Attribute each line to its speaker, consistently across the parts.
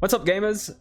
Speaker 1: What's up, gamers?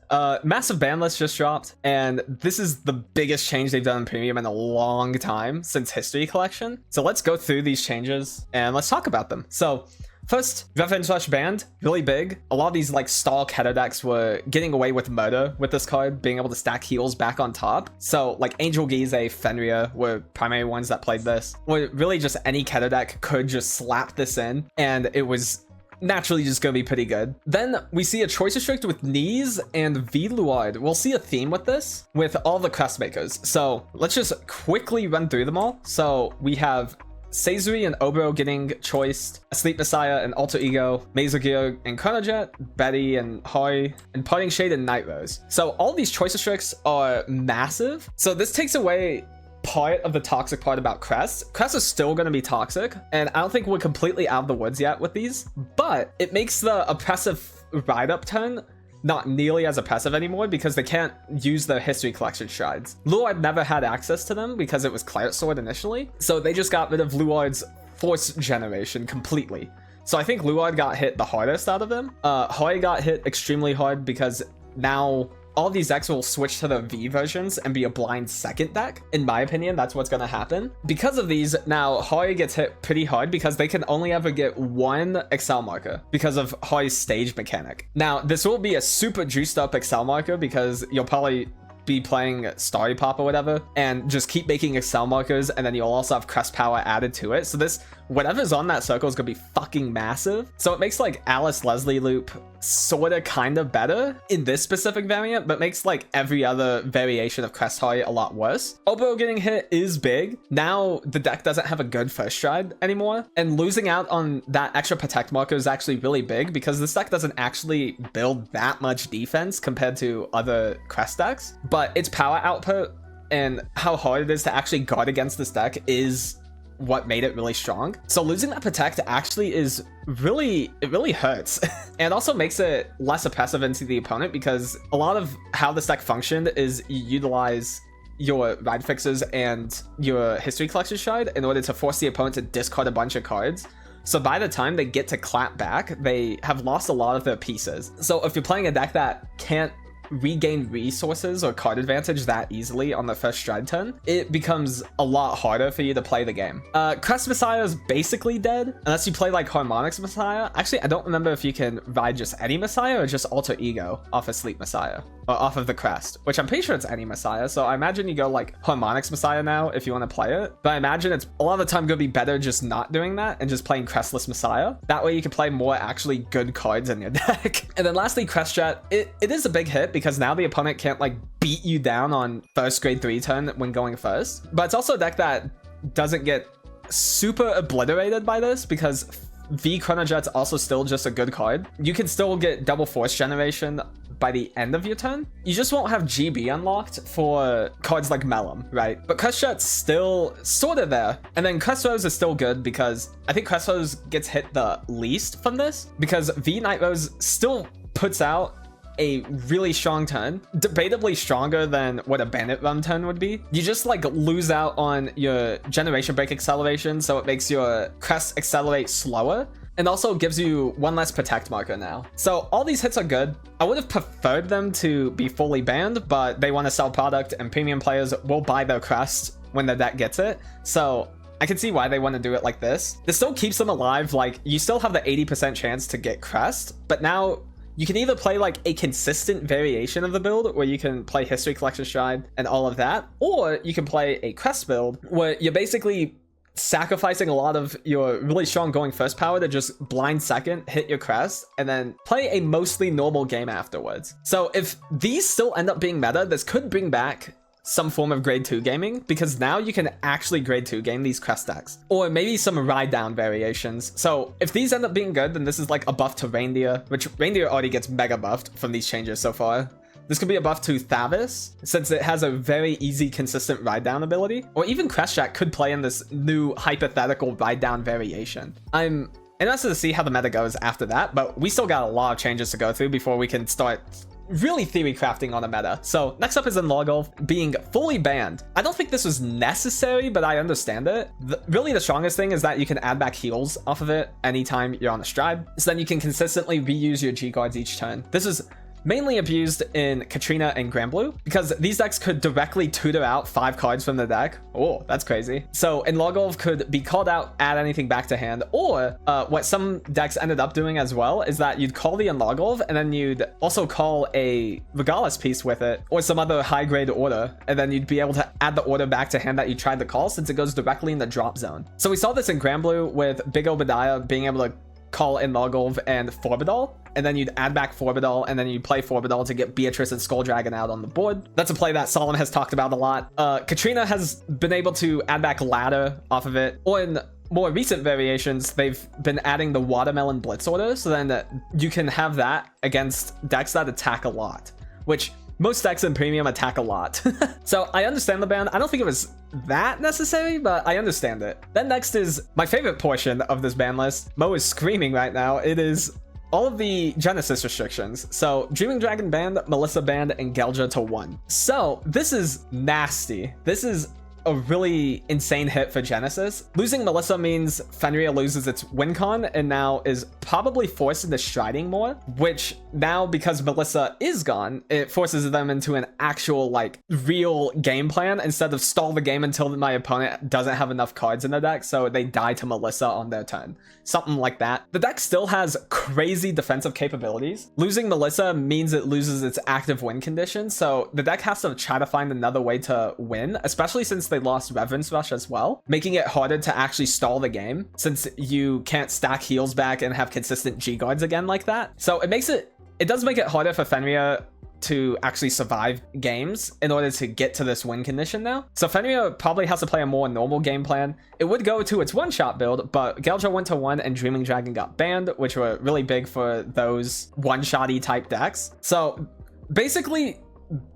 Speaker 1: Massive Banlist just dropped, and this is the biggest change they've done in Premium in a long time since History Collection. So let's go through these changes and let's talk about them. So first, Revenge Rush banned, really big. A lot of these like style Keto decks were getting away with murder with this card, being able to stack heals back on top. So like Angel Gize, Fenrir were primary ones that played this. Or really just any Keto deck could just slap this in, and it was naturally just gonna be pretty good. Then we see a choice restrict with Knees and Vanguard. We'll see a theme with this with all the Crest makers. So let's just quickly run through them all. So we have Seizuri and Obro getting choiced, Sleep Messiah and Alter Ego, Mazergear and Chronojet, Betty and Hoi, and Parting Shade and Night Rose. So all these choice restricts are massive. So this takes away part of the toxic part about Crest. Crest is still going to be toxic, and I don't think we're completely out of the woods yet with these, but it makes the oppressive ride-up turn not nearly as oppressive anymore because they can't use the History Collection shards. Luard never had access to them because it was Claret Sword initially, so they just got rid of Luard's Force Generation completely. So I think Luard got hit the hardest out of them. Hoi got hit extremely hard because now all these decks will switch to the V versions and be a blind second deck. In my opinion, that's what's going to happen. Because of these, now Hoi gets hit pretty hard because they can only ever get one Excel marker because of Hoi's stage mechanic. Now, this will be a super juiced up Excel marker because you'll probably be playing Starry Pop or whatever and just keep making Excel markers, and then you'll also have Crest power added to it. So this, whatever's on that circle is gonna be fucking massive. So it makes like Alice Leslie loop sorta kinda better in this specific variant, but makes like every other variation of Crest Hoi a lot worse. Obro getting hit is big. Now the deck doesn't have a good first stride anymore, and losing out on that extra protect marker is actually really big because this deck doesn't actually build that much defense compared to other Crest decks, but its power output and how hard it is to actually guard against this deck is what made it really strong. So losing that protect actually is really, it really hurts. And also makes it less oppressive into the opponent because a lot of how this deck functioned is you utilize your ride fixes and your History Collection shard in order to force the opponent to discard a bunch of cards. So by the time they get to clap back, they have lost a lot of their pieces. So if you're playing a deck that can't regain resources or card advantage that easily on the first stride turn, it becomes a lot harder for you to play the game. Crest Messiah is basically dead unless you play like Harmonix Messiah. Actually, I don't remember if you can ride just any Messiah or just Alter Ego off of Sleep Messiah or off of the Crest, which I'm pretty sure it's any Messiah. So I imagine you go like Harmonix Messiah now if you want to play it, but I imagine it's a lot of the time gonna be better just not doing that and just playing Crestless Messiah. That way you can play more actually good cards in your deck. And then lastly, Crest Jet, it is a big hit because now the opponent can't like beat you down on first grade 3 turn when going first, but it's also a deck that doesn't get super obliterated by this because V Chronojet's also still just a good card. You can still get double Force Generation by the end of your turn. You just won't have GB unlocked for cards like Mellum, right? But Crest Jet's still sort of there. And then Crest Rose is still good because I think Crest Rose gets hit the least from this because V Night Rose still puts out a really strong turn, debatably stronger than what a Bandit Run turn would be. You just like lose out on your Generation Break acceleration, so it makes your Crest accelerate slower, and also gives you one less protect marker now. So all these hits are good. I would have preferred them to be fully banned, but they want to sell product and premium players will buy their Crest when the deck gets it. So I can see why they want to do it like this. This still keeps them alive. Like you still have the 80% chance to get Crest, but now you can either play like a consistent variation of the build where you can play History Collection Shrine and all of that, or you can play a Crest build where you're basically sacrificing a lot of your really strong going first power to just blind second, hit your Crest, and then play a mostly normal game afterwards. So if these still end up being meta, this could bring back some form of grade 2 gaming because now you can actually grade 2 game these Crest decks, or maybe some ride down variations. So if these end up being good, then this is like a buff to Reindeer, which Reindeer already gets mega buffed from these changes so far. This could be a buff to Thavis since it has a very easy consistent ride down ability, or even Crest Jack could play in this new hypothetical ride down variation. I'm interested to see how the meta goes after that, but we still got a lot of changes to go through before we can start really theory crafting on a meta. So next up is En-logol being fully banned. I don't think this was necessary, but I understand it. Really the strongest thing is that you can add back heals off of it anytime you're on a stride, so then you can consistently reuse your G guards each turn. This is mainly abused in Katrina and Granblue, because these decks could directly tutor out 5 cards from the deck. Oh, that's crazy. So En-logol could be called out, add anything back to hand, or what some decks ended up doing as well is that you'd call the En-logol and then you'd also call a Irregulars piece with it, or some other high grade order, and then you'd be able to add the order back to hand that you tried to call, since it goes directly in the drop zone. So we saw this in Granblue with Big Obadiah being able to call En-logol and Forbidal, and then you'd add back Forbidal, and then you'd play Forbidal to get Beatrice and Skull Dragon out on the board. That's a play that Solomon has talked about a lot. Katrina has been able to add back Ladder off of it, or in more recent variations, they've been adding the Watermelon Blitz order, so then you can have that against decks that attack a lot, which most decks in Premium attack a lot. So I understand the ban. I don't think it was that necessary, but I understand it. Then next is my favorite portion of this ban list. Mo is screaming right now. It is all of the Genesis restrictions. So Dreaming Dragon banned, Melissa banned, and Gelja to 1. So this is nasty. This is a really insane hit for Genesis. Losing Melissa means Fenrir loses its win con and now is probably forced into striding more, which now, because Melissa is gone, it forces them into an actual like real game plan instead of stall the game until my opponent doesn't have enough cards in their deck so they die to Melissa on their turn. Something like that. The deck still has crazy defensive capabilities. Losing Melissa means it loses its active win condition, so the deck has to try to find another way to win, especially since they lost Reverence Rush as well, making it harder to actually stall the game since you can't stack heals back and have consistent G guards again like that. So it does make it harder for Fenrir to actually survive games in order to get to this win condition now. So Fenrir probably has to play a more normal game plan. It would go to its one-shot build, but Gelja went to 1 and Dreaming Dragon got banned, which were really big for those one-shotty type decks. So basically,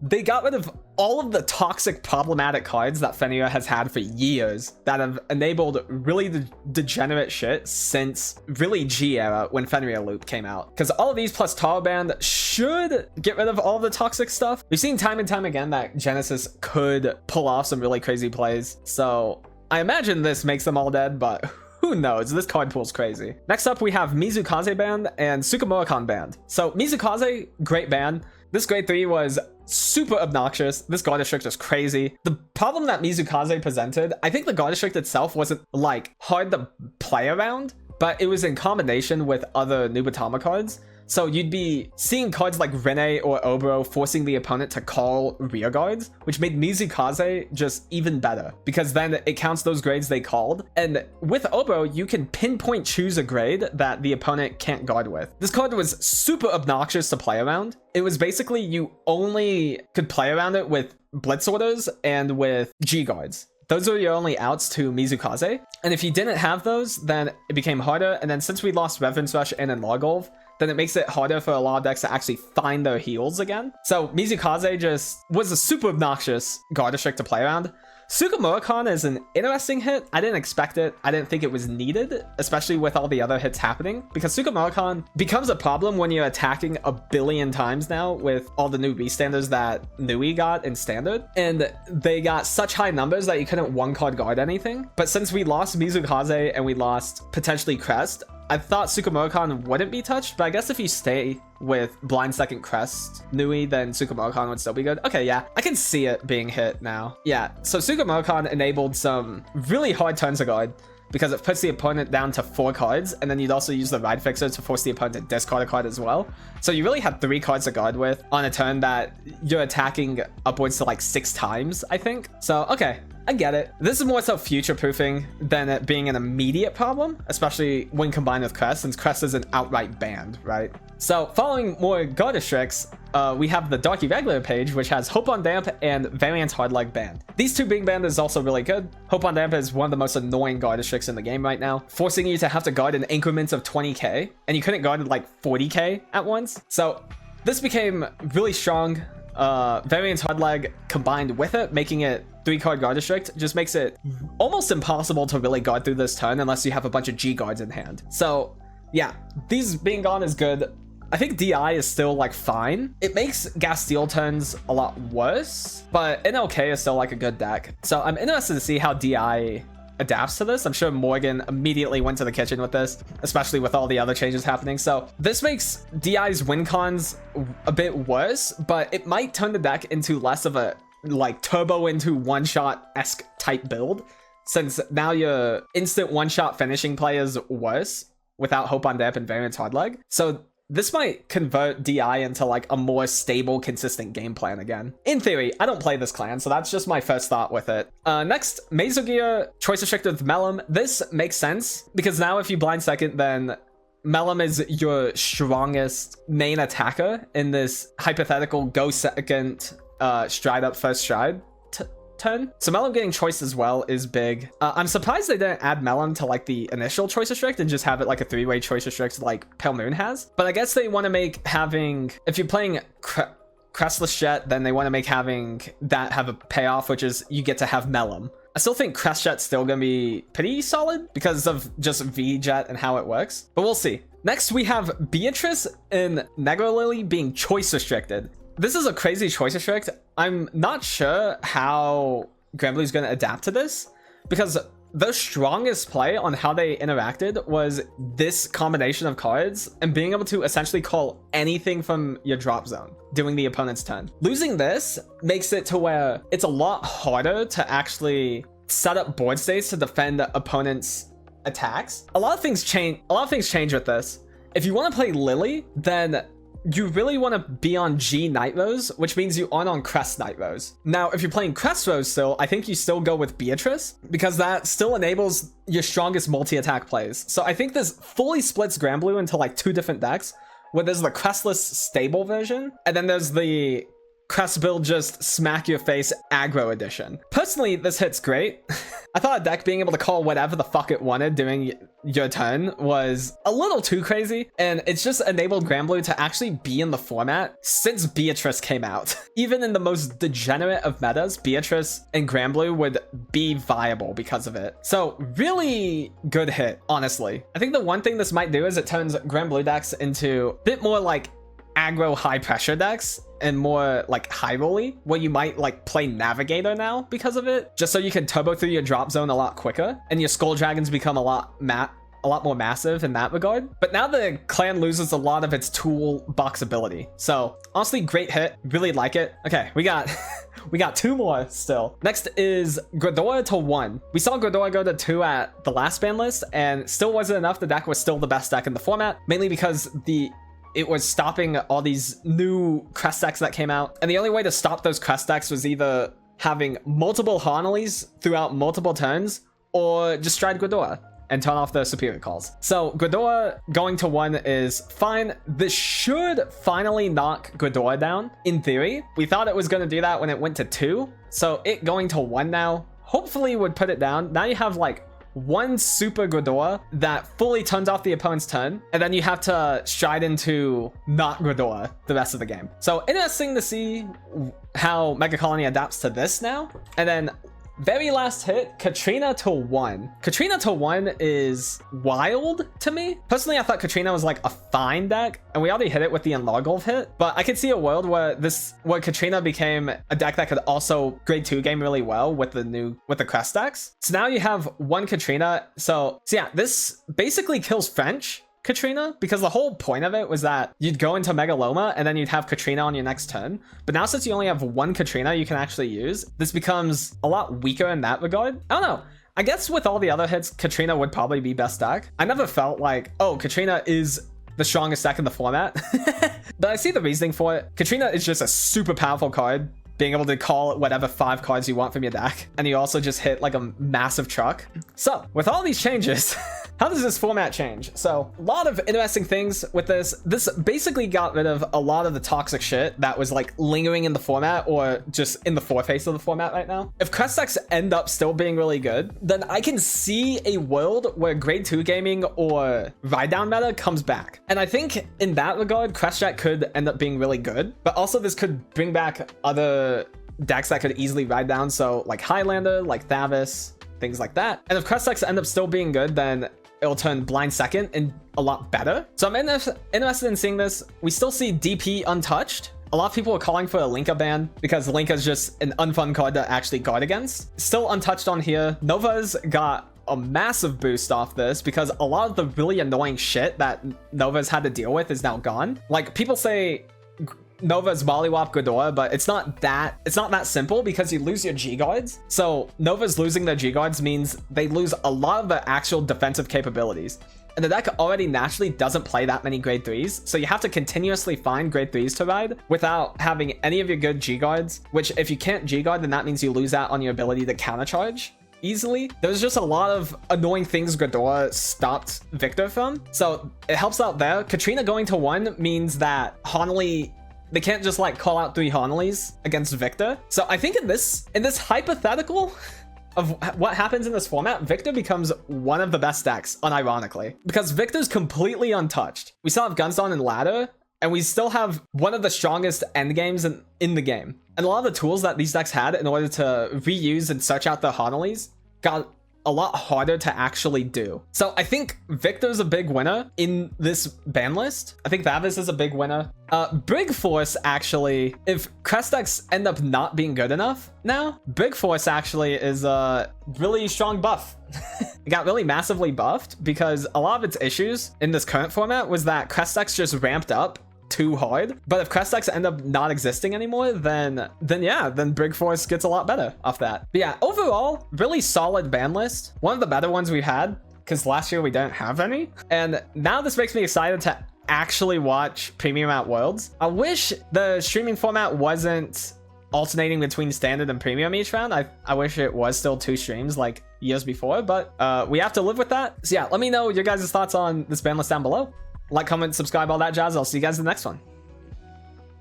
Speaker 1: they got rid of all of the toxic problematic cards that Fenrir has had for years that have enabled really degenerate shit since really G era when Fenrir Loop came out. Because all of these plus Taro Band should get rid of all the toxic stuff. We've seen time and time again that Genesis could pull off some really crazy plays. So I imagine this makes them all dead, but who knows? This card pool's crazy. Next up, we have Mizukaze band and Sukamurakan band. So Mizukaze, great band. This grade 3 was super obnoxious. This God District is crazy. The problem that Mizukaze presented, I think the God District itself wasn't like hard to play around, but it was in combination with other Nubatama cards. So you'd be seeing cards like Rene or Obro forcing the opponent to call rear guards, which made Mizukaze just even better, because then it counts those grades they called. And with Obro, you can pinpoint choose a grade that the opponent can't guard with. This card was super obnoxious to play around. It was basically you only could play around it with Blitz orders and with G guards. Those were your only outs to Mizukaze. And if you didn't have those, then it became harder. And then since we lost Reverence Rush and En-logol, then it makes it harder for a lot of decks to actually find their heals again. So Mizukaze just was a super obnoxious God District to play around. Sukamurakan is an interesting hit. I didn't expect it. I didn't think it was needed, especially with all the other hits happening, because Sukamurakan becomes a problem when you're attacking a billion times now with all the new B-standards that Nui got in Standard. And they got such high numbers that you couldn't one-card guard anything. But since we lost Mizukaze and we lost potentially Crest, I thought Sukamurakan wouldn't be touched, but I guess if you stay with Blind Second Crest Nui, then Sukamurakan would still be good. Okay, yeah, I can see it being hit now. Yeah, so Sukamurakan enabled some really hard turns to guard because it puts the opponent down to 4 cards, and then you'd also use the Ride Fixer to force the opponent to discard a card as well. So you really had 3 cards to guard with on a turn that you're attacking upwards to like 6 times, I think. So, okay, I get it. This is more so future-proofing than it being an immediate problem, especially when combined with Crest, since Crest is an outright banned, right? So, following more God Districts, we have the Dark Irregular page, which has Hope on Damp and Variant Hardleg banned. These 2 being banned is also really good. Hope on Damp is one of the most annoying God Districts in the game right now, forcing you to have to guard in increments of 20k, and you couldn't guard like 40k at once. So, this became really strong. Variant Hardleg combined with it, making it 3-card guard district, just makes it almost impossible to really guard through this turn unless you have a bunch of G guards in hand. So yeah, these being gone is good. I think DI is still like fine. It makes Gas Steel turns a lot worse, but NLK is still like a good deck. So I'm interested to see how DI adapts to this. I'm sure Morgan immediately went to the kitchen with this, especially with all the other changes happening. So this makes DI's win cons a bit worse, but it might turn the deck into less of a like turbo into one-shot-esque type build, since now your instant one-shot finishing play is worse without Hope on Dip and Variance Hard Leg. So this might convert DI into like a more stable, consistent game plan again. In theory, I don't play this clan, so that's just my first thought with it. Next, Mesogear, choice restricted with Melum. This makes sense, because now if you blind second, then Melum is your strongest main attacker in this hypothetical go second, stride up first stride turn. So Melum getting choice as well is big. I'm surprised they didn't add Melum to like the initial choice restrict and just have it like a 3-way choice restrict like Pale Moon has. But I guess they want to make having, if you're playing Crestless Jet, then they want to make having that have a payoff, which is you get to have Melum. I still think Crest Jet's still gonna be pretty solid because of just V-Jet and how it works, but we'll see. Next, we have Beatrice and Negro Lily being choice restricted. This is a crazy choice restrict. I'm not sure how Granblue is going to adapt to this, because the strongest play on how they interacted was this combination of cards and being able to essentially call anything from your drop zone during the opponent's turn. Losing this makes it to where it's a lot harder to actually set up board states to defend the opponent's attacks. A lot of things change with this. If you want to play Lily, then you really want to be on G Night Rose, which means you aren't on Crest Night Rose. Now, if you're playing Crest Rose still, I think you still go with Beatrice, because that still enables your strongest multi-attack plays. So I think this fully splits Granblue into like 2 different decks, where there's the Crestless stable version, and then there's the Crest build just smack your face aggro edition. Personally, this hits great. I thought a deck being able to call whatever the fuck it wanted during your turn was a little too crazy, and it's just enabled Granblue to actually be in the format since Beatrice came out. Even in the most degenerate of metas, Beatrice and Granblue would be viable because of it. So really good hit, honestly. I think the one thing this might do is it turns Granblue decks into a bit more like aggro high pressure decks and more like high rolly, where you might like play Navigator now because of it, just so you can turbo through your drop zone a lot quicker and your Skull Dragons become a lot more massive in that regard. But now the clan loses a lot of its toolbox ability. So honestly, great hit, really like it. Okay, we got we got 2 more still. Next is Gredora to 1. We saw Gredora go to 2 at the last ban list, and still wasn't enough. The deck was still the best deck in the format, mainly because it was stopping all these new Crest decks that came out. And the only way to stop those Crest decks was either having multiple Harnleys throughout multiple turns, or just stride Gredora and turn off the superior calls. So Gredora going to 1 is fine. This should finally knock Gredora down, in theory. We thought it was going to do that when it went to 2. So it going to 1 now hopefully would put it down. Now you have like 1 super Gredora that fully turns off the opponent's turn, and then you have to stride into not Gredora the rest of the game. So interesting to see how Mega Colony adapts to this now. And then very last hit, Katrina to 1. Katrina to 1 is wild to me. Personally, I thought Katrina was like a fine deck, and we already hit it with the En-logol hit, but I could see a world where Katrina became a deck that could also grade 2 game really well with the Crest decks. So now you have 1 Katrina. So yeah, this basically kills French Katrina, because the whole point of it was that you'd go into Megaloma and then you'd have Katrina on your next turn. But now, since you only have 1 Katrina you can actually use, this becomes a lot weaker in that regard. I don't know. I guess with all the other hits, Katrina would probably be best deck. I never felt like, oh, Katrina is the strongest deck in the format. But I see the reasoning for it. Katrina is just a super powerful card, being able to call whatever 5 cards you want from your deck. And you also just hit like a massive truck. So with all these changes, how does this format change? So a lot of interesting things with this. This basically got rid of a lot of the toxic shit that was like lingering in the format, or just in the foreface of the format right now. If Crest decks end up still being really good, then I can see a world where grade 2 gaming or ride down meta comes back. And I think in that regard, Crest Jet could end up being really good, but also this could bring back other decks that could easily ride down. So like Highlander, like Thavis, things like that. And if Crest decks end up still being good, then it'll turn blind second and a lot better. So I'm interested in seeing this. We still see DP untouched, A lot of people are calling for a Linka ban because Linka is just an unfun card to actually guard against. Still untouched on here. Nova's got a massive boost off this because a lot of the really annoying shit that Nova's had to deal with is now gone. Like, people say Nova's Mollywop Gredora, but it's not that simple because you lose your G guards. So Nova's losing their G guards means they lose a lot of the actual defensive capabilities. And the deck already naturally doesn't play that many grade 3s, so you have to continuously find grade 3s to ride without having any of your good G guards, which if you can't G guard, then that means you lose out on your ability to countercharge easily. There's just a lot of annoying things Gredora stopped Victor from, so it helps out there. Katrina going to 1 means that Honolly, they can't just like call out 3 Honoleys against Victor. So I think in this hypothetical of what happens in this format, Victor becomes one of the best decks, unironically, because Victor's completely untouched. We still have Gunston and Ladder, and we still have one of the strongest end games in the game. And a lot of the tools that these decks had in order to reuse and search out the Honoleys got a lot harder to actually do. So I think Victor's a big winner in this ban list. I think Vavis is a big winner. Brig Force, actually, if Crest decks end up not being good enough now, Brig Force actually is a really strong buff. It got really massively buffed because a lot of its issues in this current format was that Crest decks just ramped up too hard. But if Crest decks end up not existing anymore, then Brig Force gets a lot better off that. But yeah, overall, really solid ban list. One of the better ones we've had, because last year we didn't have any. And now this makes me excited to actually watch Premium at Worlds. I wish the streaming format wasn't alternating between standard and premium each round. I wish it was still 2 streams like years before, but we have to live with that. So yeah, let me know your guys' thoughts on this ban list down below. Like, comment, subscribe, all that jazz. I'll see you guys in the next one.